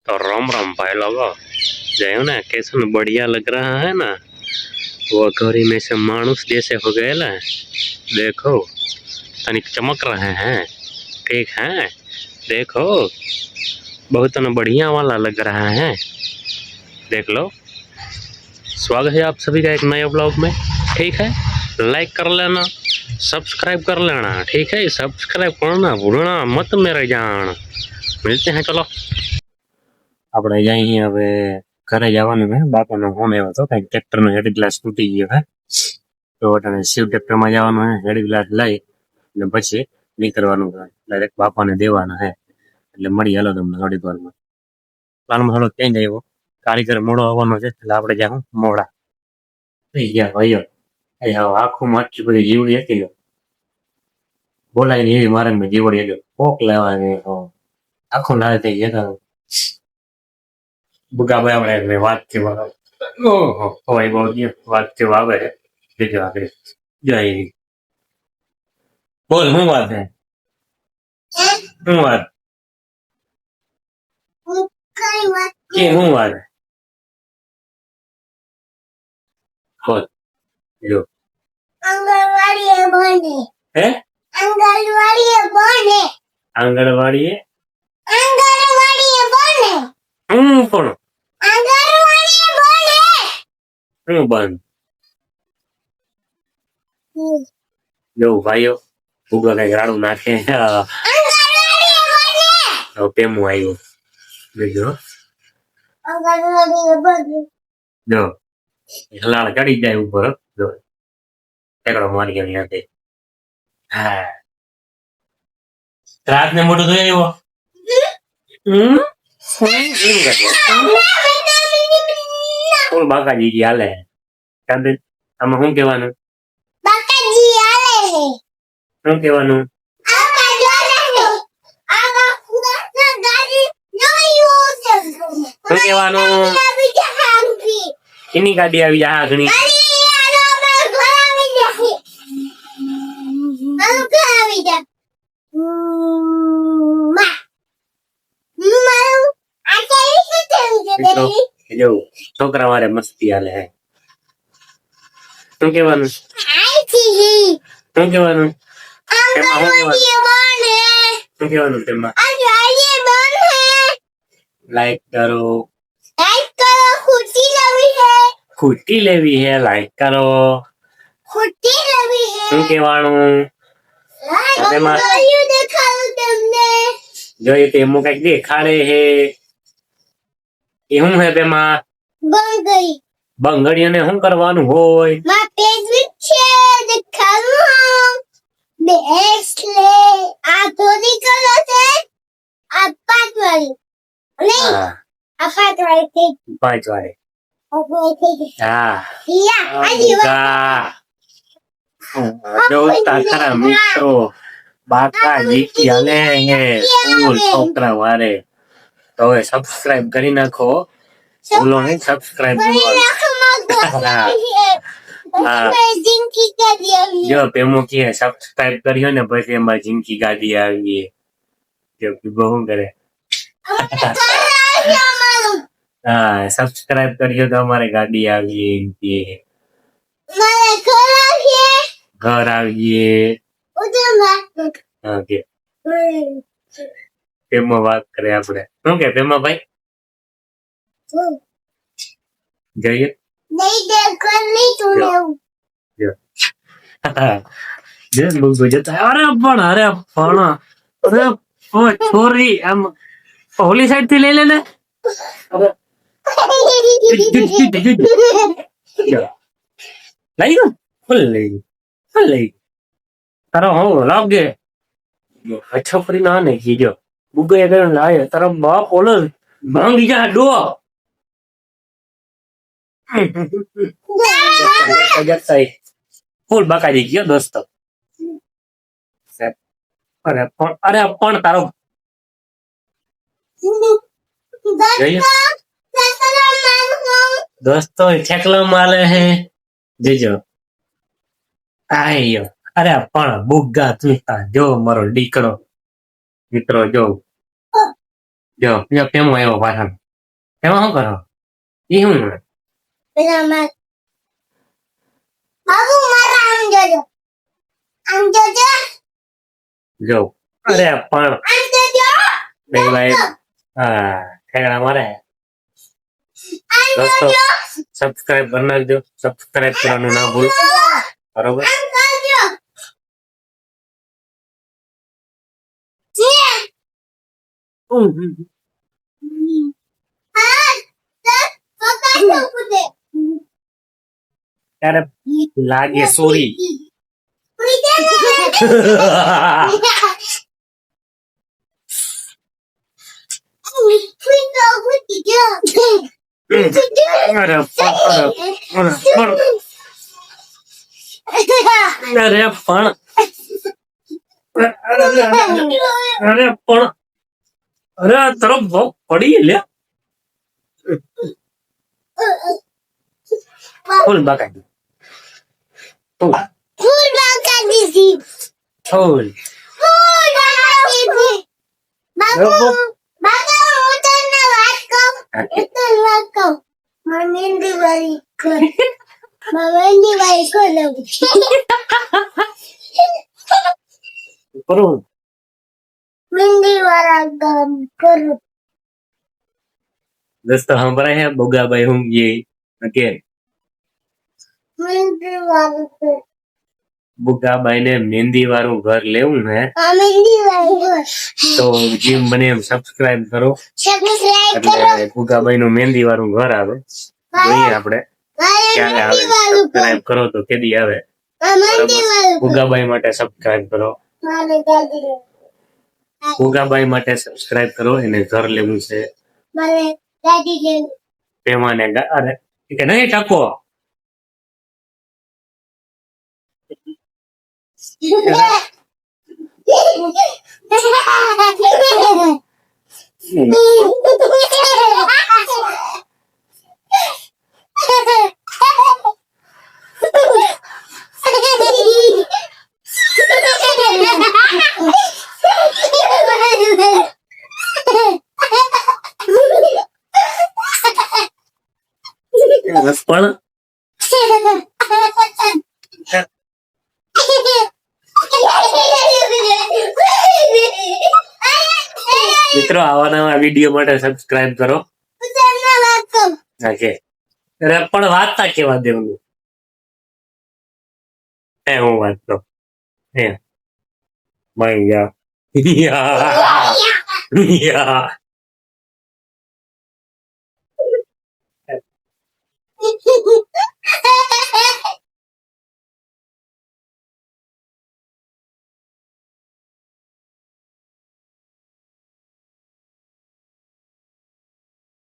तो राम राम भाई लोगों। जायो ना कैसे बढ़िया लग रहा है ना। वो घड़ी में से मानुस जैसे हो गए ना। देखो तनिक चमक रहे हैं। ठीक है। देखो बहुत न बढ़िया वाला लग रहा है। देख लो। स्वागत है आप सभी का एक नए ब्लॉग में। ठीक है। लाइक कर लेना, सब्सक्राइब कर लेना। ठीक है, सब्सक्राइब करना भूलना मत मेरे जान। मिलते हैं चलो। આપણે જઈએ હવે ઘરે જવાનું છે। બાપાનો ફોન આવ્યો હતો કંઈક ટ્રેક્ટરનો હેડ ગ્લાસ તૂટી ગયો છે, તો અટાણે શિવ ટ્રેક્ટરમાં જવાનું છે। હેડ ગ્લાસ લઈ અને પછી નીકળવાનું છે, ડાયરેક્ટ બાપાને દેવાના છે। એટલે મળી હાલો તમને થોડીક વારમાં। પ્લાનમાં થોડો ચેન્જ આવ્યો, કારીગર મોડો આવવાનો છે એટલે આપણે જાઉં મોડા થઈ ગયા ભાઈઓ। આખું માછી બધી જીવડી હતી ગયો બોલાય એવી મારે જીવડી હતી કોક લેવાની આખું લાલ થઈ ગયા। બુગાભાઈ આપણે વાતથી ઓહો હોય બહુ વાતથી આવે બીજું આગળ જય બોલ શું વાત છે? શું વાત કે શું વાત બોલ જો આંગણવાડીએ બને હે આંગણવાડીએ બને આંગણવાડીએ આંગણવાડીએ બને પણ આંગણવાડીએ બને શું બંધ જો ભાઈઓ ઉગા કઈક રાડું નાખે પેમું આવ્યું બીજું જો હલાળ ચડી જાય ઉપર જો ટેકડો મારી ગયા ત્યાંથી। હા રાત ને મોટું થઈ આવ્યો કોણ બાકાજી જી હાલે આમાં શું કેવાનું શું કેવાનું શું કેવાનું એની ગાડી આવી જા ઘણી જો છોકરા મારે મસ્તી હાલે હે શું કેવાનું શું કેવાનું શું કેવાનું તેમાં લાઈક કરો ખુટી લેવી હે લાઈક કરો શું કેવાનું જોઈએ તેમાં કઈક દેખાડે હે એ શું હે તેમાં બંગડીઓને શું કરવાનું હોય પાંચ વાળી ખરા મિત્રો બાકા જીતી હાલે છોકરા વારે તો હવે સબસ્ક્રાઇબ કરી નાખો બોલો નહીં સબસ્ક્રાઇબ જો પેમો કે સબસ્ક્રાઇબ કર્યો ને પછી એમાં જિંદગી ગાડી આવી શું કરે હા સબસ્ક્રાઇબ કર્યો તો અમારે ગાડી આવી ઘર આવીએ પેમો વાત કરે આપણે શું કે પેમા ભાઈ જઈએ છોરી આમ હોલી સાઈડ થી લઈ લે ને લઈ ગયો ફૂલ લઈ તારો હું લાગે છોકરી ના ને કીજો બુગા કર્યો લાવે તારો બાપ ઓલો ભાંગી જા ડો ફૂલ બાકાજી ગયો દોસ્તો અરે પણ તારો દોસ્તો છેકલો માલે હે જેજો આયો અરે પણ બુગા તું જો મારો દીકરો મિત્રો જો જો જો કેમ આવ્યો પાછળ એમાં શું કરો ઈ શું પેલા માં બાબુ મારા આમ જોજો જો અરે પણ આમ જોજો બે ભાઈ હા ઠેકડા મારે આમ દોસ્તો જોજો સબસ્ક્રાઇબ કરી નાખજો સબસ્ક્રાઇબ કરવાનું ના ભૂલ બરોબર આમ જોજો હા સર પકડ પૂછે ત્યારે લાગે સોરી અરે પણ અરે પણ અરે તરફ બહુ પડી લે ફૂલ બાકાજી ફૂલ ફૂલ બાકા દીધી ફૂલ ફૂલ બાકા દીધી બાબુ બાબા હું તને વાત કહું મમ્મી વાળી કર મમ્મી વાળી કર કરું મંદી વાળા કામ કરું દોસ્તો હમણાં હે બોગાભાઈ હું ये કે મંદી વાળું કર બોગાભાઈ ને મહેંદી વાળું ઘર લેવું હે મંદી વાળું તો જેમ બને એમ સબસ્ક્રાઇબ કરો સબસ્ક્રાઇબ કરો એટલે બોગાભાઈ નું મહેંદી વાળું ઘર આવે જોઈએ આપણે ક્યારે આવે સબસ્ક્રાઇબ કરો તો કેદી આવે મંદી વાળું બોગાભાઈ માટે સબસ્ક્રાઇબ કરો મારે દાદી બોગાભાઈ માટે સબસ્ક્રાઇબ કરો એને ઘર લેવું છે મારે દાદી કે પેમાને અરે કે નહીં ટકો પણ મિત્રો આવા નવા વિડીયો માટે સબસ્ક્રાઇબ કરો ઓકે અરે પણ વાંચતા કેવા દેવાનું એ હું વાંચતો હે મૈયા યા